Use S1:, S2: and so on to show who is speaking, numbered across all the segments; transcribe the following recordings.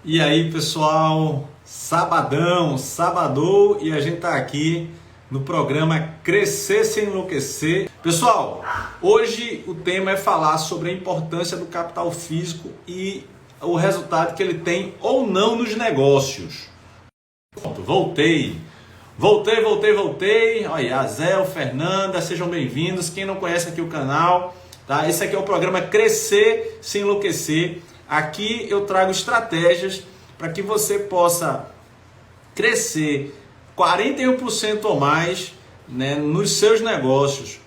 S1: E aí, pessoal, sabadão, sabadou e a gente tá aqui no programa Crescer Sem Enlouquecer. Pessoal, hoje o tema é falar sobre a importância do capital físico e o resultado que ele tem ou não nos negócios. Pronto, voltei. Olha, a Zé, Fernanda, sejam bem-vindos. Quem não conhece aqui o canal, tá? Esse aqui é o programa Crescer Sem Enlouquecer. Aqui eu trago estratégias para que você possa crescer 41% ou mais, né, nos seus negócios,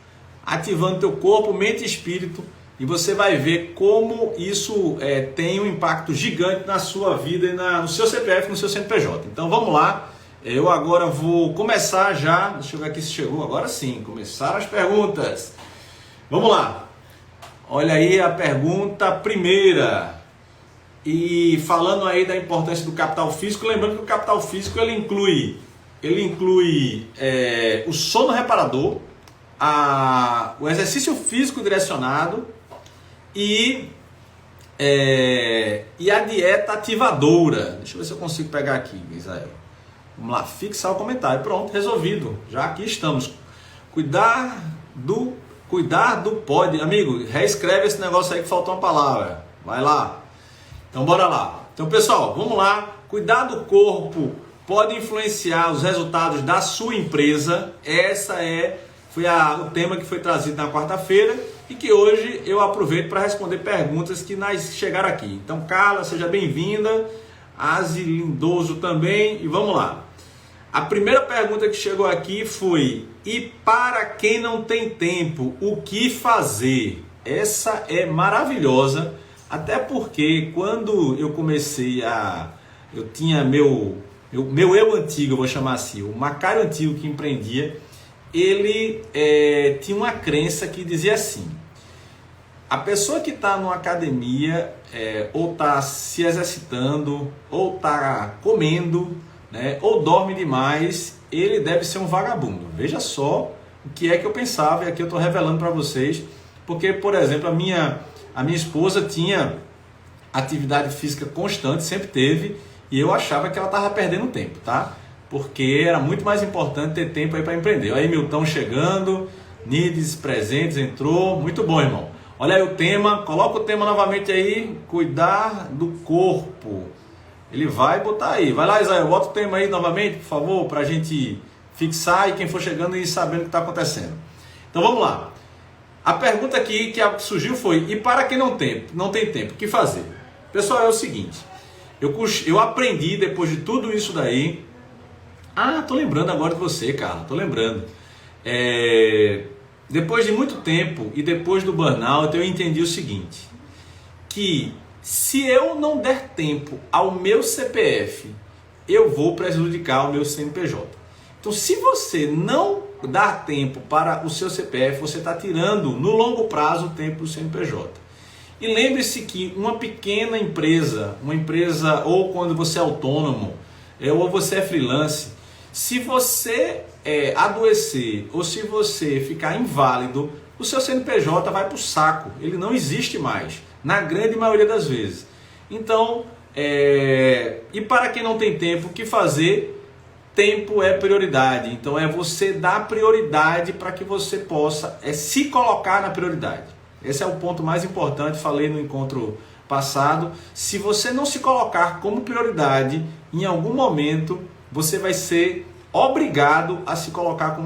S1: ativando teu corpo, mente e espírito, e você vai ver como isso tem um impacto gigante na sua vida e no seu CPF, no seu CNPJ. Então vamos lá, eu agora vou começar já, deixa eu ver aqui se chegou, agora sim, começaram as perguntas. Vamos lá, olha aí a pergunta primeira. E falando aí da importância do capital físico, lembrando que o capital físico ele inclui o sono reparador, o exercício físico direcionado e a dieta ativadora. Deixa eu ver se eu consigo pegar aqui, Israel. Vamos lá, fixar o comentário. Pronto, resolvido. Já aqui estamos. Cuidar do pode. Amigo, reescreve esse negócio aí que faltou uma palavra. Vai lá. Então bora lá. Então pessoal, vamos lá. Cuidar do corpo pode influenciar os resultados da sua empresa. Foi o tema que foi trazido na quarta-feira e que hoje eu aproveito para responder perguntas que chegaram aqui. Então Carla, seja bem-vinda. Asi Lindoso também. E vamos lá. A primeira pergunta que chegou aqui foi: e para quem não tem tempo, o que fazer? Essa é maravilhosa. Até porque quando eu comecei eu tinha meu eu antigo, eu vou chamar assim, o Macário antigo que empreendia, ele tinha uma crença que dizia assim: a pessoa que está numa academia, ou está se exercitando, ou está comendo, né, ou dorme demais, ele deve ser um vagabundo. Veja só o que é que eu pensava, e aqui eu estou revelando para vocês, porque, por exemplo, a minha esposa tinha atividade física constante, sempre teve, e eu achava que ela estava perdendo tempo, tá? Porque era muito mais importante ter tempo aí para empreender. Aí Milton chegando, Nides presentes, entrou, muito bom, irmão. Olha aí o tema, coloca o tema novamente aí, cuidar do corpo. Ele vai botar aí, vai lá Israel, bota o tema aí novamente, por favor, para a gente fixar e quem for chegando ir sabendo o que está acontecendo. Então vamos lá. A pergunta aqui que surgiu foi: e para quem não tem tempo, o que fazer? Pessoal, é o seguinte, eu aprendi depois de tudo isso daí. Tô lembrando agora de você, cara, tô lembrando. Depois de muito tempo e depois do burnout, eu entendi o seguinte: que se eu não der tempo ao meu CPF, eu vou prejudicar o meu CNPJ. Então, se você não dar tempo para o seu CPF, você está tirando no longo prazo o tempo do CNPJ. E lembre-se que uma pequena empresa, ou quando você é autônomo, ou você é freelance, se você adoecer ou se você ficar inválido, o seu CNPJ vai para o saco, ele não existe mais, na grande maioria das vezes. Então, e para quem não tem tempo, o que fazer? Tempo é prioridade, então é você dar prioridade para que você possa se colocar na prioridade. Esse é o ponto mais importante, falei no encontro passado. Se você não se colocar como prioridade, em algum momento você vai ser obrigado a se colocar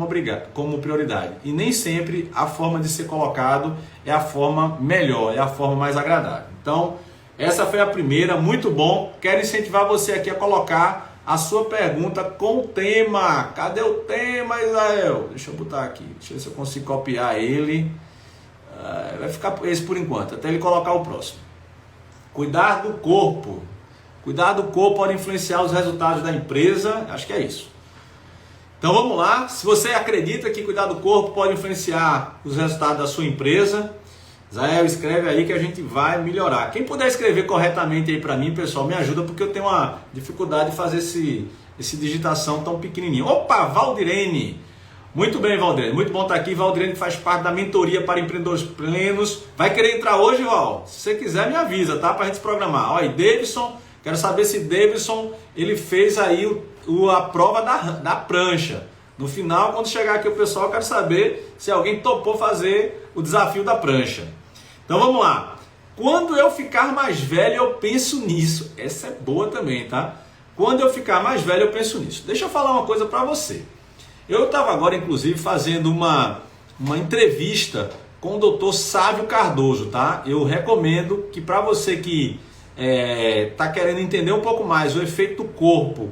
S1: como prioridade. E nem sempre a forma de ser colocado é a forma melhor, é a forma mais agradável. Então, essa foi a primeira, muito bom. Quero incentivar você aqui a colocar a sua pergunta com o tema. Cadê o tema, Israel? Deixa eu botar aqui. Deixa eu ver se eu consigo copiar ele. Vai ficar esse por enquanto, até ele colocar o próximo. Cuidar do corpo. Cuidar do corpo pode influenciar os resultados da empresa. Acho que é isso. Então vamos lá. Se você acredita que cuidar do corpo pode influenciar os resultados da sua empresa, Israel, escreve aí que a gente vai melhorar. Quem puder escrever corretamente aí para mim, pessoal, me ajuda, porque eu tenho uma dificuldade de fazer esse digitação tão pequenininho. Opa, Valdirene. Muito bem, Valdirene. Muito bom estar aqui. Valdirene faz parte da mentoria para empreendedores plenos. Vai querer entrar hoje, Val? Se você quiser, me avisa, tá? Para a gente se programar. Olha aí, Davidson, Quero saber se Davidson ele fez aí a prova da prancha. No final, quando chegar aqui o pessoal, eu quero saber se alguém topou fazer o desafio da prancha. Então vamos lá. Quando eu ficar mais velho, eu penso nisso. Essa é boa também, tá? Quando eu ficar mais velho, eu penso nisso. Deixa eu falar uma coisa para você. Eu estava agora, inclusive, fazendo uma entrevista com o Dr. Sávio Cardoso, tá? Eu recomendo que para você que está querendo entender um pouco mais o efeito do corpo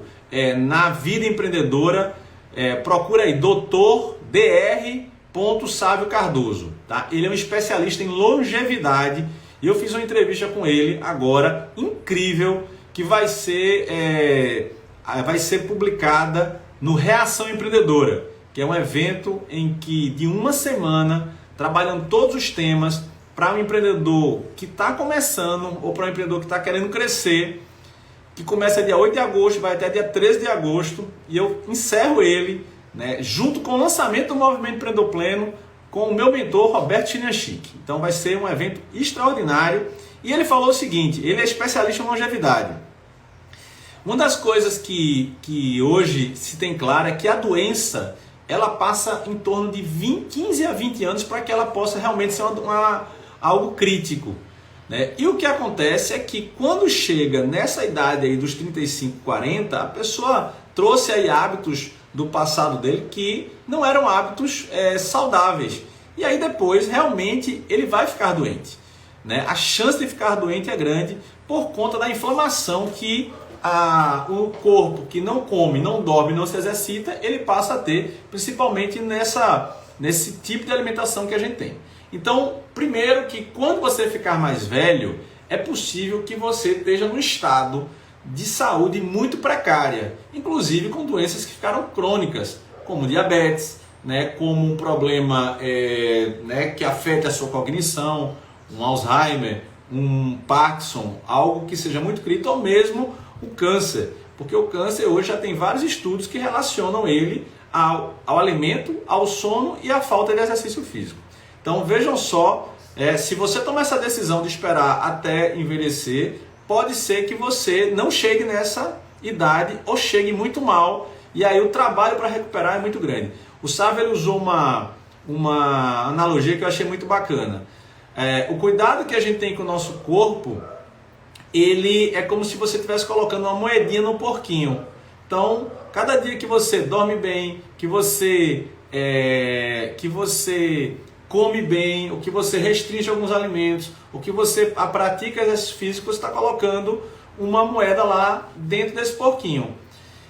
S1: na vida empreendedora, procura aí Dr. Dr. Sávio Cardoso, tá? Ele é um especialista em longevidade e eu fiz uma entrevista com ele agora, incrível, que vai ser publicada no Reação Empreendedora, que é um evento em que de uma semana, trabalhando todos os temas para um empreendedor que está começando ou para um empreendedor que está querendo crescer, que começa dia 8 de agosto, vai até dia 13 de agosto, e eu encerro ele, né, junto com o lançamento do Movimento Empreendedor Pleno, com o meu mentor Roberto Chinianchic. Então vai ser um evento extraordinário. E ele falou o seguinte, ele é especialista em longevidade. Uma das coisas que hoje se tem claro é que a doença ela passa em torno de 15 a 20 anos para que ela possa realmente ser algo crítico, né? E o que acontece é que quando chega nessa idade aí dos 35, 40, a pessoa trouxe aí hábitos do passado dele que não eram hábitos saudáveis. E aí depois realmente ele vai ficar doente, né? A chance de ficar doente é grande por conta da inflamação que o corpo que não come, não dorme, não se exercita, ele passa a ter, principalmente nesse tipo de alimentação que a gente tem. Então, primeiro que quando você ficar mais velho, é possível que você esteja num estado de saúde muito precária, inclusive com doenças que ficaram crônicas, como diabetes, né, como um problema né, que afeta a sua cognição, um Alzheimer, um Parkinson, algo que seja muito crítico, ou mesmo o câncer, porque o câncer hoje já tem vários estudos que relacionam ele ao alimento, ao sono e à falta de exercício físico. Então vejam só, se você tomar essa decisão de esperar até envelhecer, pode ser que você não chegue nessa idade ou chegue muito mal, e aí o trabalho para recuperar é muito grande. O Sávio ele usou uma analogia que eu achei muito bacana. O cuidado que a gente tem com o nosso corpo, ele é como se você estivesse colocando uma moedinha no porquinho. Então, cada dia que você dorme bem, que você come bem, o que você restringe alguns alimentos, o que você pratica exercício físico, você está colocando uma moeda lá dentro desse porquinho.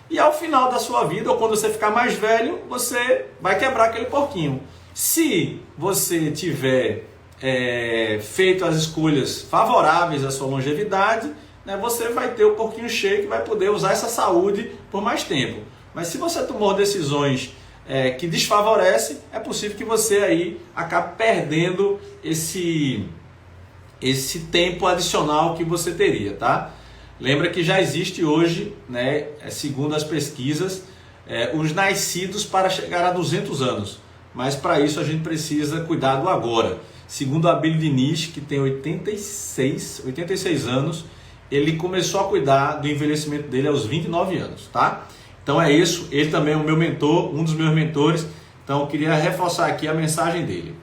S1: E ao final da sua vida, ou quando você ficar mais velho, você vai quebrar aquele porquinho. Se você tiver feito as escolhas favoráveis à sua longevidade, né, você vai ter o porquinho cheio que vai poder usar essa saúde por mais tempo. Mas se você tomou decisões que desfavorecem, é possível que você aí acabe perdendo esse tempo adicional que você teria, tá? Lembra que já existe hoje, né, segundo as pesquisas, os nascidos para chegar a 200 anos. Mas para isso a gente precisa cuidar do agora. Segundo Abílio Diniz, que tem 86 anos, ele começou a cuidar do envelhecimento dele aos 29 anos, tá? Então é isso, ele também é o meu mentor, um dos meus mentores, então eu queria reforçar aqui a mensagem dele.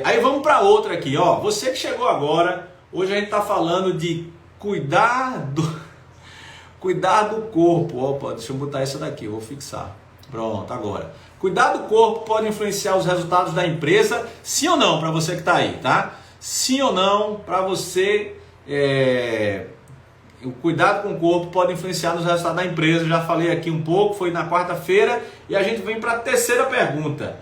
S1: Aí vamos para outra aqui, ó. Você que chegou agora, hoje a gente está falando de cuidar do corpo. Opa, deixa eu botar essa daqui, eu vou fixar. Pronto, agora. Cuidar do corpo pode influenciar os resultados da empresa? Sim ou não, para você que está aí, tá? Sim ou não, para você, o cuidado com o corpo pode influenciar nos resultados da empresa. Eu já falei aqui um pouco, foi na quarta-feira, e a gente vem para a terceira pergunta.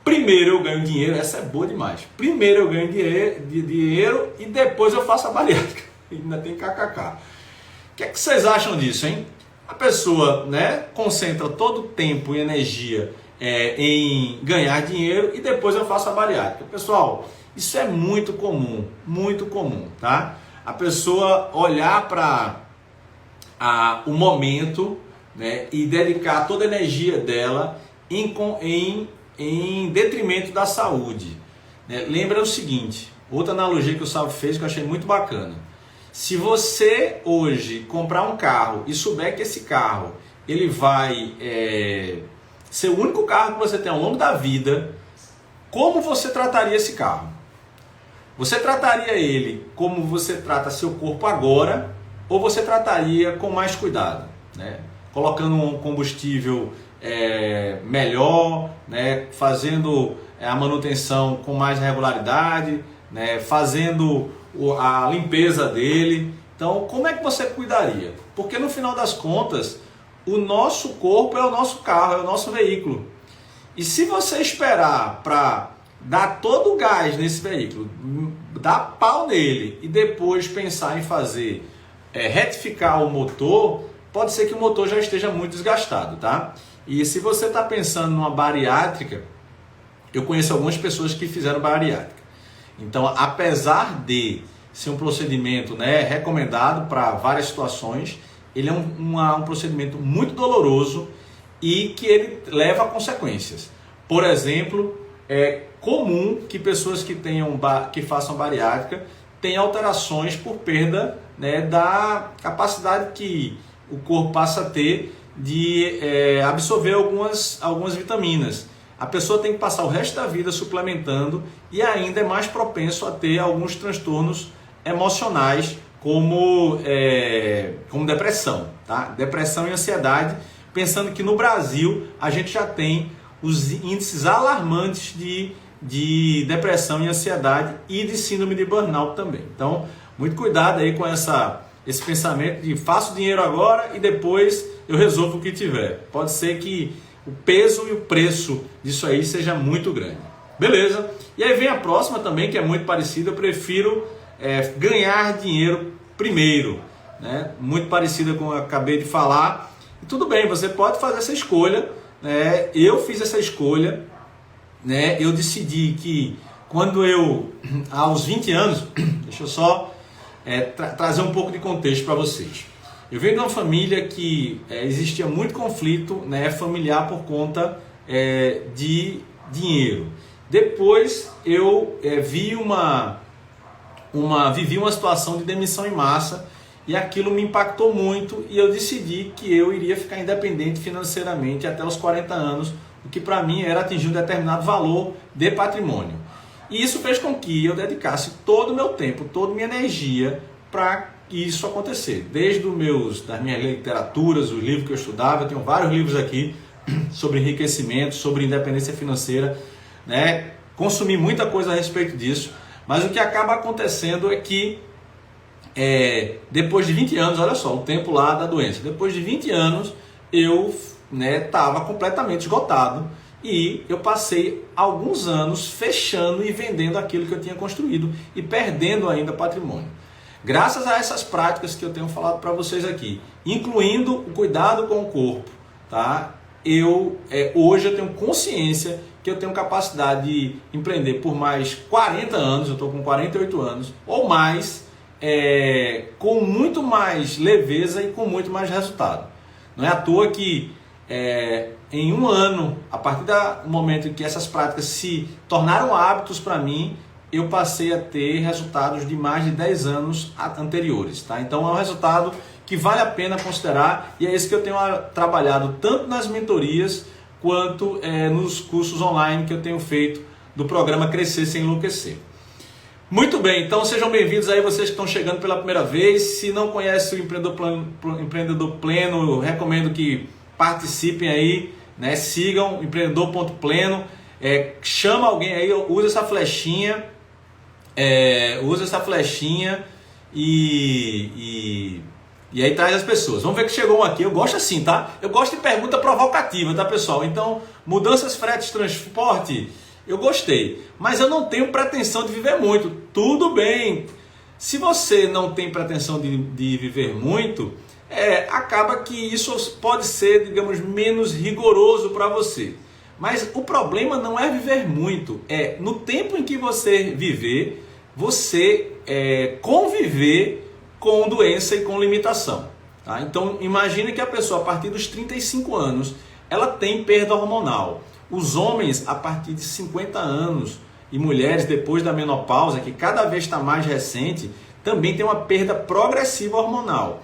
S1: Primeiro eu ganho dinheiro, essa é boa demais. Primeiro eu ganho dinheiro e depois eu faço a bariátrica. Ainda tem kkk. O que é que vocês acham disso, hein? A pessoa, né, concentra todo o tempo e energia em ganhar dinheiro e depois eu faço a bariátrica. Pessoal, isso é muito comum, tá? A pessoa olhar para o momento, né, e dedicar toda a energia dela em detrimento da saúde. Lembra o seguinte, outra analogia que o Sávio fez que eu achei muito bacana. Se você hoje comprar um carro e souber que esse carro ele vai ser o único carro que você tem ao longo da vida, como você trataria esse carro? Você trataria ele como você trata seu corpo agora, ou você trataria com mais cuidado, né? Colocando um combustível melhor, né? Fazendo a manutenção com mais regularidade, né? Fazendo a limpeza dele. Então, como é que você cuidaria? Porque no final das contas, o nosso corpo é o nosso carro, é o nosso veículo. E se você esperar para dar todo o gás nesse veículo, dar pau nele e depois pensar em fazer retificar o motor, pode ser que o motor já esteja muito desgastado, tá? E se você está pensando numa bariátrica, eu conheço algumas pessoas que fizeram bariátrica. Então, apesar de ser um procedimento, né, recomendado para várias situações, ele é um procedimento muito doloroso e que ele leva a consequências. Por exemplo, é comum que pessoas que façam bariátrica tenham alterações por perda, né, da capacidade que o corpo passa a ter de absorver algumas vitaminas. A pessoa tem que passar o resto da vida suplementando e ainda é mais propenso a ter alguns transtornos emocionais, como depressão, tá? Depressão e ansiedade, pensando que no Brasil a gente já tem os índices alarmantes de depressão e ansiedade e de síndrome de burnout também. Então, muito cuidado aí com esse pensamento de faço dinheiro agora e depois eu resolvo o que tiver. Pode ser que o peso e o preço disso aí seja muito grande. Beleza? E aí vem a próxima também, que é muito parecida. Eu prefiro ganhar dinheiro primeiro, né? Muito parecida com o que eu acabei de falar. E tudo bem, você pode fazer essa escolha, né? Eu fiz essa escolha, né? Eu decidi que quando aos 20 anos, deixa eu só trazer um pouco de contexto para vocês. Eu venho de uma família que existia muito conflito, né, familiar por conta de dinheiro. Depois eu vivi uma situação de demissão em massa e aquilo me impactou muito e eu decidi que eu iria ficar independente financeiramente até os 40 anos, o que para mim era atingir um determinado valor de patrimônio. E isso fez com que eu dedicasse todo o meu tempo, toda a minha energia para isso acontecer. Desde das minhas literaturas, os livros que eu estudava, eu tenho vários livros aqui sobre enriquecimento, sobre independência financeira, né? Consumi muita coisa a respeito disso, mas o que acaba acontecendo é que depois de 20 anos, olha só, o tempo lá da doença, depois de 20 anos eu estava completamente esgotado e eu passei alguns anos fechando e vendendo aquilo que eu tinha construído e perdendo ainda patrimônio. Graças a essas práticas que eu tenho falado para vocês aqui, incluindo o cuidado com o corpo, tá? Hoje eu tenho consciência que eu tenho capacidade de empreender por mais 40 anos, eu estou com 48 anos, ou mais, com muito mais leveza e com muito mais resultado. Não é à toa que em um ano, a partir do momento em que essas práticas se tornaram hábitos para mim, eu passei a ter resultados de mais de 10 anos anteriores, tá? Então é um resultado que vale a pena considerar e é esse que eu tenho trabalhado tanto nas mentorias quanto nos cursos online que eu tenho feito do programa Crescer Sem Enlouquecer. Muito bem, então sejam bem-vindos aí vocês que estão chegando pela primeira vez. Se não conhecem o Empreendedor Pleno, eu recomendo que participem aí, né? Sigam empreendedor.pleno, chama alguém aí, usa essa flechinha. E aí traz as pessoas. Vamos ver que chegou um aqui. Eu gosto assim, tá? Eu gosto de pergunta provocativa, tá, pessoal? Então, mudanças, fretes, transporte, eu gostei. Mas eu não tenho pretensão de viver muito. Tudo bem. Se você não tem pretensão de viver muito, acaba que isso pode ser, digamos, menos rigoroso para você. Mas o problema não é viver muito, no tempo em que você viver, você conviver com doença e com limitação. Tá? Então imagine que a pessoa a partir dos 35 anos, ela tem perda hormonal. Os homens a partir de 50 anos e mulheres depois da menopausa, que cada vez está mais recente, também tem uma perda progressiva hormonal.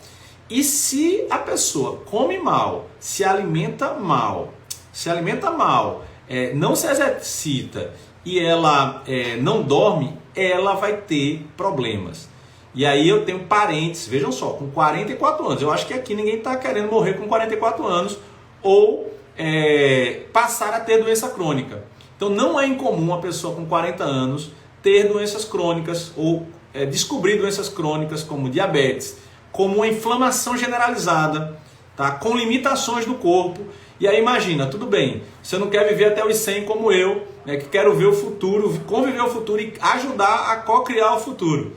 S1: E se a pessoa come mal, se alimenta mal, não se exercita e ela não dorme, ela vai ter problemas. E aí eu tenho parentes, vejam só, com 44 anos. Eu acho que aqui ninguém está querendo morrer com 44 anos ou passar a ter doença crônica. Então não é incomum uma pessoa com 40 anos ter doenças crônicas ou descobrir doenças crônicas como diabetes, como uma inflamação generalizada, tá? Com limitações do corpo. E aí imagina, tudo bem, você não quer viver até os 100 como eu, né, que quero ver o futuro, conviver o futuro e ajudar a co-criar o futuro.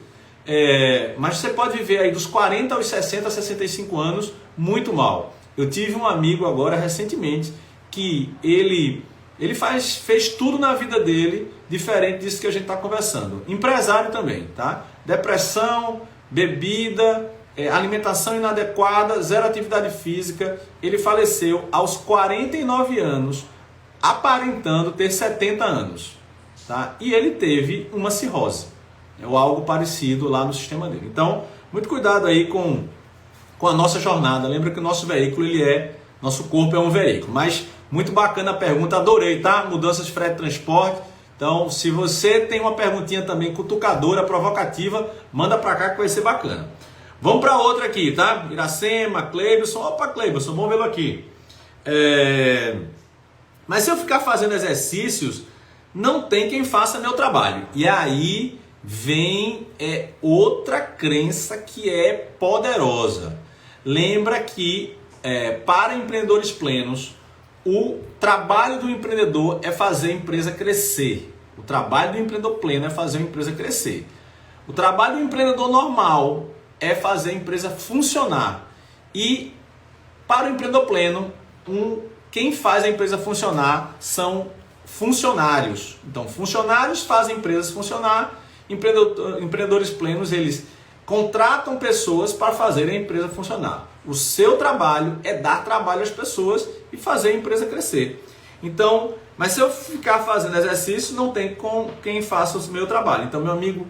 S1: Mas você pode viver aí dos 40 aos 60, 65 anos muito mal. Eu tive um amigo agora recentemente que ele fez tudo na vida dele diferente disso que a gente está conversando. Empresário também, tá? Depressão, bebida, alimentação inadequada, zero atividade física. Ele faleceu aos 49 anos, aparentando ter 70 anos, tá? E ele teve uma cirrose, ou algo parecido lá no sistema dele. Então, muito cuidado aí com a nossa jornada. Lembra que o nosso veículo, nosso corpo é um veículo. Mas muito bacana a pergunta, adorei, tá? Mudanças de frete e transporte. Então, se você tem uma perguntinha também cutucadora, provocativa, manda pra cá que vai ser bacana. Vamos para outra aqui, tá? Iracema, Cleibson. Opa, Cleibson, vamos vê-lo aqui. Mas se eu ficar fazendo exercícios, não tem quem faça meu trabalho. E aí vem outra crença que é poderosa. Lembra que para empreendedores plenos, o trabalho do empreendedor é fazer a empresa crescer. O trabalho do empreendedor pleno é fazer a empresa crescer. O trabalho do empreendedor normal é fazer a empresa funcionar. E para o empreendedor pleno, quem faz a empresa funcionar são funcionários. Então, funcionários fazem empresas funcionar. Empreendedores plenos, eles contratam pessoas para fazer a empresa funcionar. O seu trabalho é dar trabalho às pessoas e fazer a empresa crescer. Então, mas se eu ficar fazendo exercício, não tem com quem faça o meu trabalho. Então, meu amigo,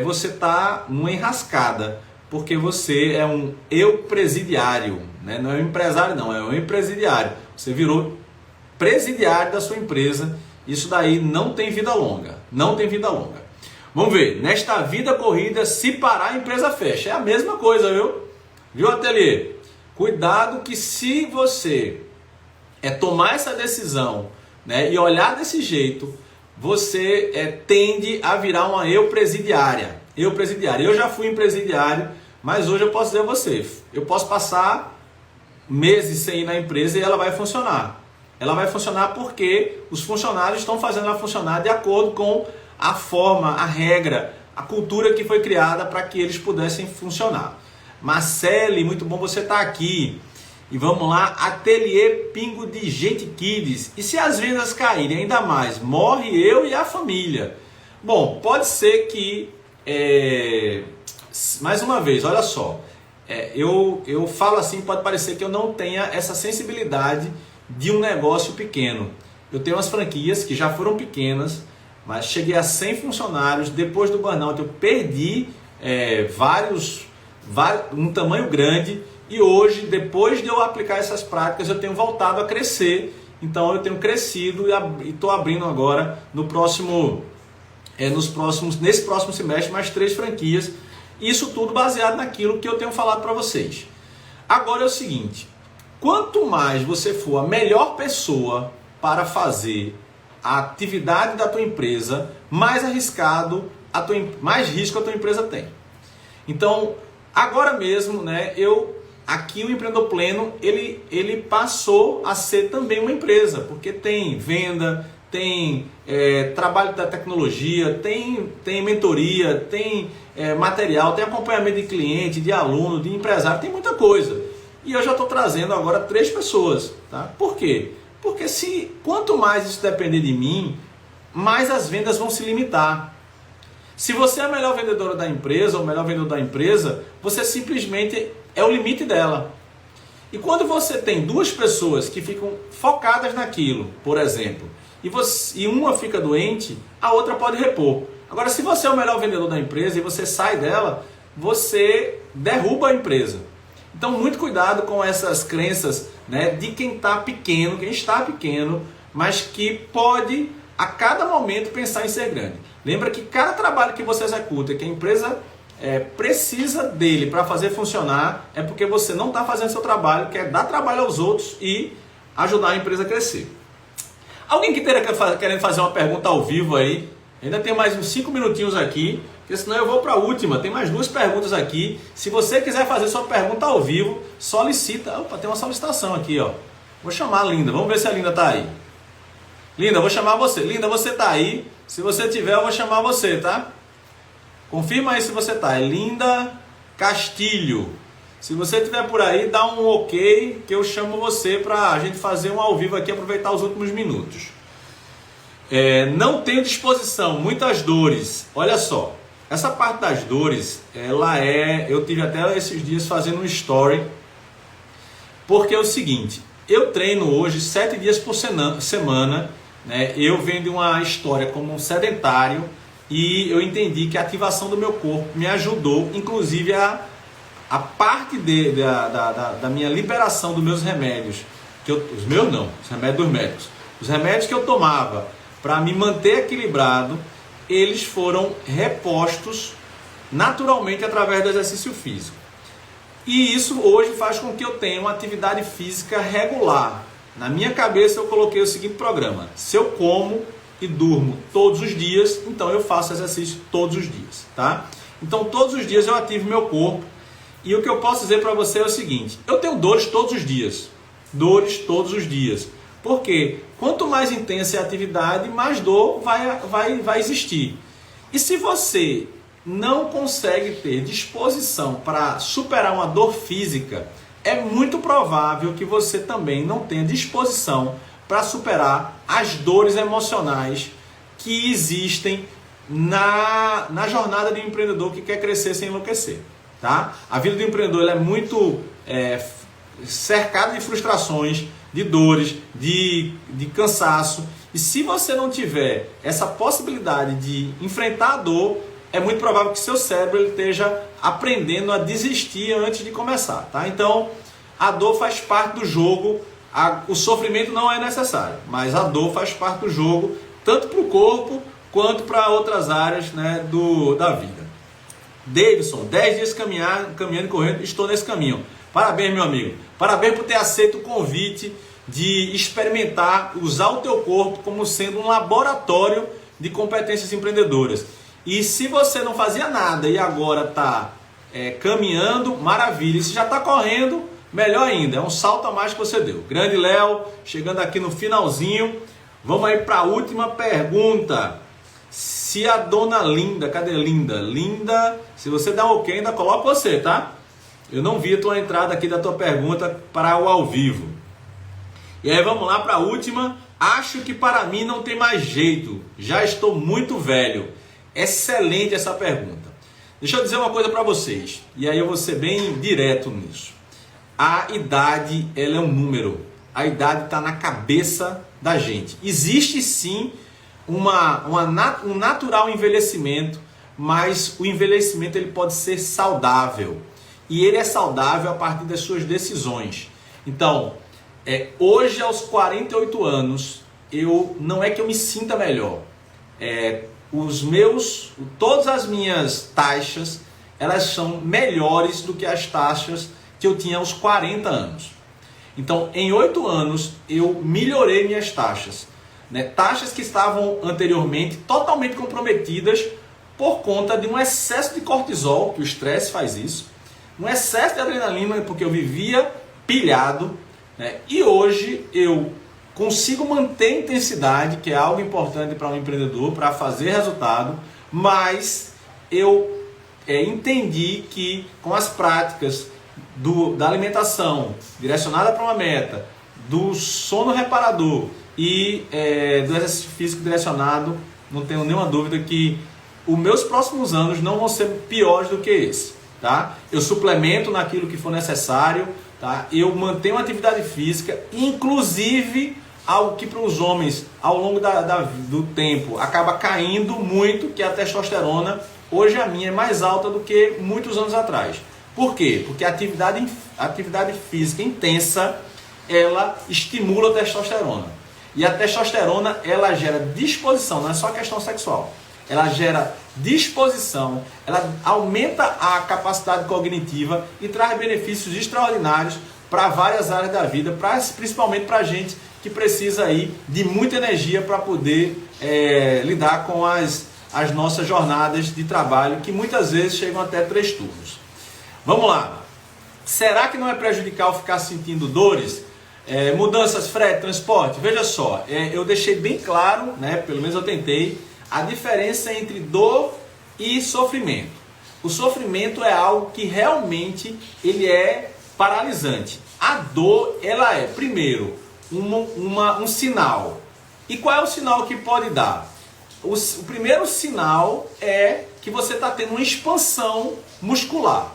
S1: você está numa enrascada, porque você é um presidiário, né? Não é um empresário, não, é um empresidiário. Você virou presidiário da sua empresa. Isso daí não tem vida longa, não tem vida longa. Vamos ver, nesta vida corrida, se parar a empresa fecha. É a mesma coisa, viu, Ateliê? Cuidado que se você tomar essa decisão, né, e olhar desse jeito, você tende a virar uma presidiária. Eu já fui empresidiário, mas hoje eu posso dizer a você, eu posso passar meses sem ir na empresa e ela vai funcionar. Ela vai funcionar porque os funcionários estão fazendo ela funcionar de acordo com a forma, a regra, a cultura que foi criada para que eles pudessem funcionar. Marcele, muito bom você estar aqui. E vamos lá, Ateliê Pingo de Gente Kids. E se as vendas caírem ainda mais, morre eu e a família? Bom, pode ser que, mais uma vez, olha só, eu falo assim, pode parecer que eu não tenha essa sensibilidade de um negócio pequeno. Eu tenho umas franquias que já foram pequenas, mas cheguei a 100 funcionários. Depois do burnout eu perdi um tamanho grande. E hoje, depois de eu aplicar essas práticas, eu tenho voltado a crescer. Então eu tenho crescido e estou abrindo agora nesse próximo semestre mais 3 franquias. Isso tudo baseado naquilo que eu tenho falado para vocês. Agora é o seguinte, quanto mais você for a melhor pessoa para fazer a atividade da tua empresa, mais mais risco a tua empresa tem. Então, agora mesmo, né, aqui o Empreendedor Pleno, ele passou a ser também uma empresa, porque tem venda, tem trabalho da tecnologia, tem mentoria, tem material, tem acompanhamento de cliente, de aluno, de empresário, tem muita coisa. E eu já estou trazendo agora 3 pessoas. Tá? Por quê? Porque quanto mais isso depender de mim, mais as vendas vão se limitar. Se você é a melhor vendedora da empresa, ou o melhor vendedor da empresa, você simplesmente é o limite dela. E quando você tem 2 pessoas que ficam focadas naquilo, por exemplo, e uma fica doente, a outra pode repor. Agora, se você é o melhor vendedor da empresa e você sai dela, você derruba a empresa. Então, muito cuidado com essas crenças, né, de quem está pequeno, mas que pode a cada momento pensar em ser grande. Lembra que cada trabalho que você executa, que a empresa precisa dele para fazer funcionar, é porque você não está fazendo seu trabalho, quer dar trabalho aos outros e ajudar a empresa a crescer. Alguém que esteja querendo fazer uma pergunta ao vivo aí? Ainda tem mais uns 5 minutinhos aqui, porque senão eu vou para a última. Tem mais 2 perguntas aqui. Se você quiser fazer sua pergunta ao vivo, solicita. Opa, tem uma solicitação aqui, ó. Vou chamar a Linda. Vamos ver se a Linda está aí. Linda, vou chamar você. Linda, você está aí? Se você tiver, eu vou chamar você, tá? Confirma aí se você está. É Linda Castilho. Se você estiver por aí, dá um ok que eu chamo você para a gente fazer um ao vivo aqui, aproveitar os últimos minutos. Não tenho disposição, muitas dores. Olha só, essa parte das dores, eu tive até esses dias fazendo um story, porque é o seguinte, eu treino hoje 7 dias por semana, né? Eu venho de uma história como um sedentário e eu entendi que a ativação do meu corpo me ajudou, inclusive a parte da minha liberação dos meus remédios, os meus não, os remédios dos médicos, os remédios que eu tomava para me manter equilibrado, eles foram repostos naturalmente através do exercício físico. E isso hoje faz com que eu tenha uma atividade física regular. Na minha cabeça eu coloquei o seguinte programa: se eu como e durmo todos os dias, então eu faço exercício todos os dias, tá? Então todos os dias eu ativo meu corpo. E o que eu posso dizer para você é o seguinte: eu tenho dores todos os dias. Dores todos os dias. Por quê? Quanto mais intensa é a atividade, mais dor vai existir. E se você não consegue ter disposição para superar uma dor física, é muito provável que você também não tenha disposição para superar as dores emocionais que existem na jornada de um empreendedor que quer crescer sem enlouquecer. Tá? A vida do empreendedor ela é muito cercada de frustrações, de dores, de cansaço. E se você não tiver essa possibilidade de enfrentar a dor, é muito provável que seu cérebro ele esteja aprendendo a desistir antes de começar. Tá? Então, a dor faz parte do jogo, o sofrimento não é necessário, mas a dor faz parte do jogo, tanto para o corpo quanto para outras áreas, né, da vida. Davidson, 10 dias caminhando e correndo, estou nesse caminho. Parabéns, meu amigo. Parabéns por ter aceito o convite de experimentar, usar o teu corpo como sendo um laboratório de competências empreendedoras. E se você não fazia nada e agora está caminhando, maravilha. E se já está correndo, melhor ainda. É um salto a mais que você deu. Grande Léo, chegando aqui no finalzinho. Vamos aí para a última pergunta. Se a dona Linda, cadê Linda? Linda, se você der um ok, ainda coloca você, tá? Eu não vi a tua entrada aqui da tua pergunta para o ao vivo. E aí vamos lá para a última. Acho que para mim não tem mais jeito. Já estou muito velho. Excelente essa pergunta. Deixa eu dizer uma coisa para vocês. E aí eu vou ser bem direto nisso. A idade, ela é um número. A idade está na cabeça da gente. Existe sim um natural envelhecimento, mas o envelhecimento ele pode ser saudável. E ele é saudável a partir das suas decisões. Então, hoje aos 48 anos, não é que eu me sinta melhor. Todas as minhas taxas, elas são melhores do que as taxas que eu tinha aos 40 anos. Então, em 8 anos, eu melhorei minhas taxas. Taxas que estavam anteriormente totalmente comprometidas por conta de um excesso de cortisol, que o estresse faz isso, um excesso de adrenalina, porque eu vivia pilhado, e hoje eu consigo manter a intensidade, que é algo importante para um empreendedor, para fazer resultado, mas eu entendi que com as práticas da alimentação direcionada para uma meta, do sono reparador e do exercício físico direcionado, não tenho nenhuma dúvida que os meus próximos anos não vão ser piores do que esse. Tá? Eu suplemento naquilo que for necessário, tá? Eu mantenho atividade física, inclusive algo que para os homens ao longo do tempo acaba caindo muito, que é a testosterona, hoje a minha é mais alta do que muitos anos atrás. Por quê? Porque a atividade física intensa, ela estimula a testosterona. E a testosterona, ela gera disposição, não é só questão sexual. Ela gera disposição, ela aumenta a capacidade cognitiva e traz benefícios extraordinários para várias áreas da vida, principalmente para a gente que precisa aí de muita energia para poder lidar com as nossas jornadas de trabalho, que muitas vezes chegam até 3 turnos. Vamos lá. Será que não é prejudicial ficar sentindo dores? Mudanças, frete, transporte? Veja só, eu deixei bem claro, né, pelo menos eu tentei, a diferença entre dor e sofrimento. O sofrimento é algo que realmente ele é paralisante. A dor, ela é, primeiro, um sinal. E qual é o sinal que pode dar? O primeiro sinal é que você está tendo uma expansão muscular.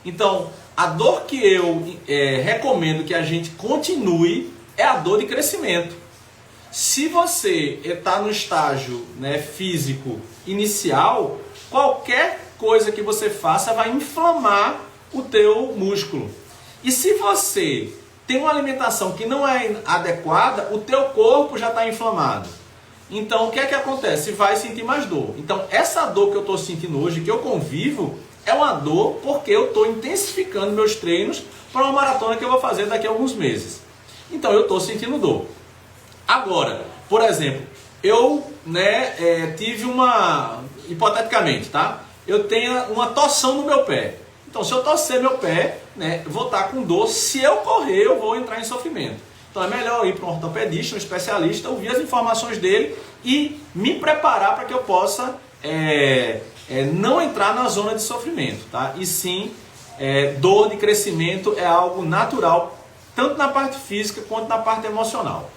S1: Então, a dor que eu recomendo que a gente continue é a dor de crescimento. Se você está no estágio, né, físico inicial, qualquer coisa que você faça vai inflamar o teu músculo. E se você tem uma alimentação que não é adequada, o teu corpo já está inflamado. Então, o que é que acontece? Vai sentir mais dor. Então, essa dor que eu estou sentindo hoje, que eu convivo, é uma dor porque eu estou intensificando meus treinos para uma maratona que eu vou fazer daqui a alguns meses. Então, eu estou sentindo dor. Agora, por exemplo, eu tive hipoteticamente, tá? Eu tenho uma torção no meu pé. Então, se eu torcer meu pé, vou estar com dor. Se eu correr, eu vou entrar em sofrimento. Então, é melhor ir para um ortopedista, um especialista, ouvir as informações dele e me preparar para que eu possa não entrar na zona de sofrimento, tá? E sim, dor de crescimento é algo natural, tanto na parte física quanto na parte emocional.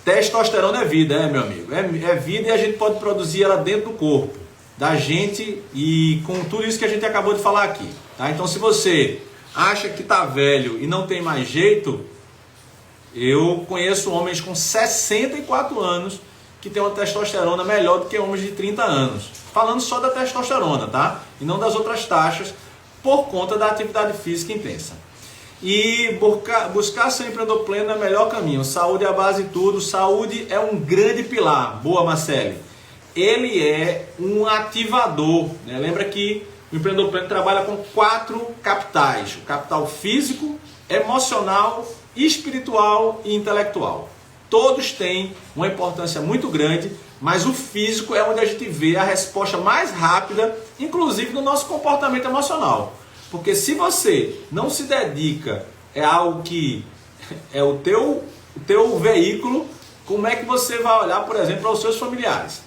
S1: Testosterona é vida, meu amigo. É vida e a gente pode produzir ela dentro do corpo da gente e com tudo isso que a gente acabou de falar aqui, tá? Então, se você acha que está velho e não tem mais jeito, eu conheço homens com 64 anos que têm uma testosterona melhor do que homens de 30 anos. Falando só da testosterona, tá? E não das outras taxas, por conta da atividade física intensa. E buscar ser empreendedor pleno é o melhor caminho. Saúde é a base de tudo. Saúde é um grande pilar. Boa, Marcele. Ele é um ativador, né? Lembra que o empreendedor pleno trabalha com 4 capitais. O capital físico, emocional, espiritual e intelectual. Todos têm uma importância muito grande, mas o físico é onde a gente vê a resposta mais rápida, inclusive no nosso comportamento emocional. Porque se você não se dedica a algo que é o teu veículo, como é que você vai olhar, por exemplo, para os seus familiares?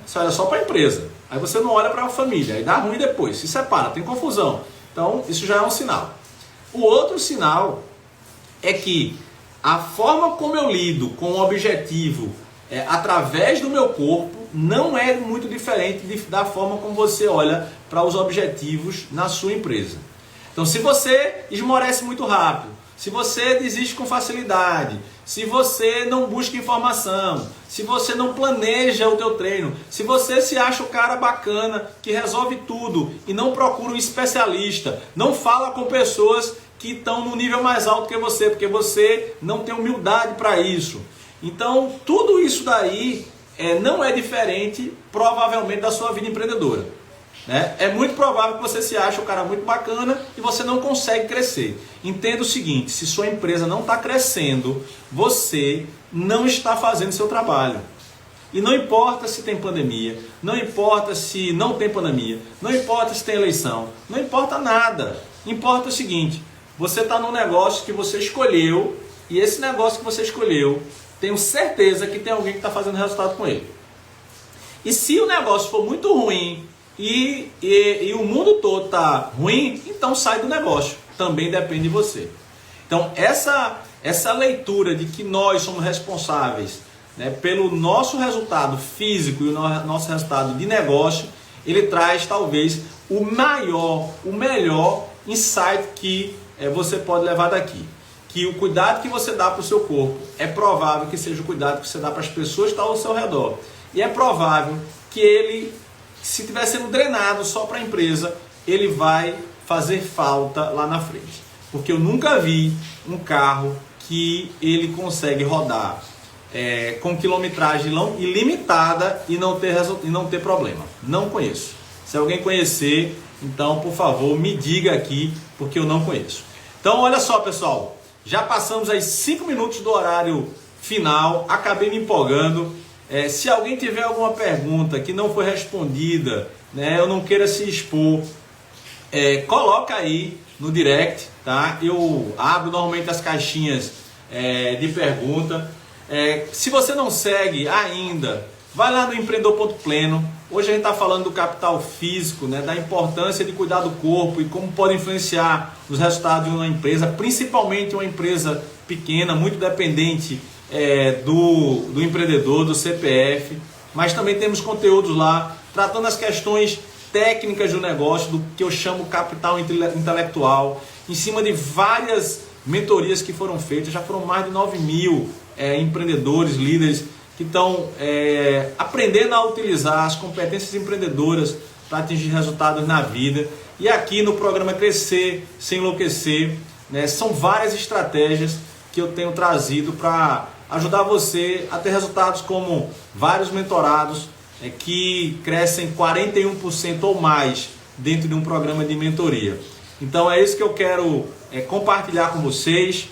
S1: Você olha só para a empresa, aí você não olha para a família, aí dá ruim depois, se separa, tem confusão. Então, isso já é um sinal. O outro sinal é que a forma como eu lido com o objetivo através do meu corpo não é muito diferente da forma como você olha para os objetivos na sua empresa. Então, se você esmorece muito rápido, se você desiste com facilidade, se você não busca informação, se você não planeja o teu treino, se você se acha o cara bacana que resolve tudo e não procura um especialista, não fala com pessoas que estão no nível mais alto que você, porque você não tem humildade para isso. Então, tudo isso daí não é diferente, provavelmente, da sua vida empreendedora. Né? É muito provável que você se ache um cara muito bacana e você não consegue crescer. Entenda o seguinte, se sua empresa não está crescendo, você não está fazendo seu trabalho. E não importa se tem pandemia, não importa se não tem pandemia, não importa se tem eleição, não importa nada. Importa o seguinte, você está num negócio que você escolheu e esse negócio que você escolheu, tenho certeza que tem alguém que está fazendo resultado com ele. E se o negócio for muito ruim e o mundo todo está ruim, então sai do negócio. Também depende de você. Então essa leitura de que nós somos responsáveis, né, pelo nosso resultado físico e o nosso resultado de negócio, ele traz talvez o melhor insight que você pode levar daqui. Que o cuidado que você dá para o seu corpo é provável que seja o cuidado que você dá para as pessoas que estão ao seu redor. E é provável que ele se estiver sendo drenado só para a empresa, ele vai fazer falta lá na frente. Porque eu nunca vi um carro que ele consegue rodar com quilometragem ilimitada e não ter problema. Não conheço. Se alguém conhecer, então, por favor, me diga aqui, porque eu não conheço. Então, olha só, pessoal. Já passamos aí 5 minutos do horário final. Acabei me empolgando. Se alguém tiver alguma pergunta que não foi respondida, né, eu não queira se expor, coloca aí no direct, tá? Eu abro normalmente as caixinhas de pergunta. Se você não segue ainda, vai lá no Empreendedor.pleno. Hoje a gente está falando do capital físico, né, da importância de cuidar do corpo e como pode influenciar os resultados de uma empresa, principalmente uma empresa pequena, muito dependente do empreendedor, do CPF. Mas também temos conteúdos lá tratando as questões técnicas do negócio, do que eu chamo capital intelectual, em cima de várias mentorias que foram feitas. Já foram mais de 9.000 empreendedores, líderes que estão aprendendo a utilizar as competências empreendedoras para atingir resultados na vida. E aqui no programa Crescer Sem Enlouquecer, né, são várias estratégias que eu tenho trazido para ajudar você a ter resultados, como vários mentorados que crescem 41% ou mais dentro de um programa de mentoria. Então é isso que eu quero compartilhar com vocês.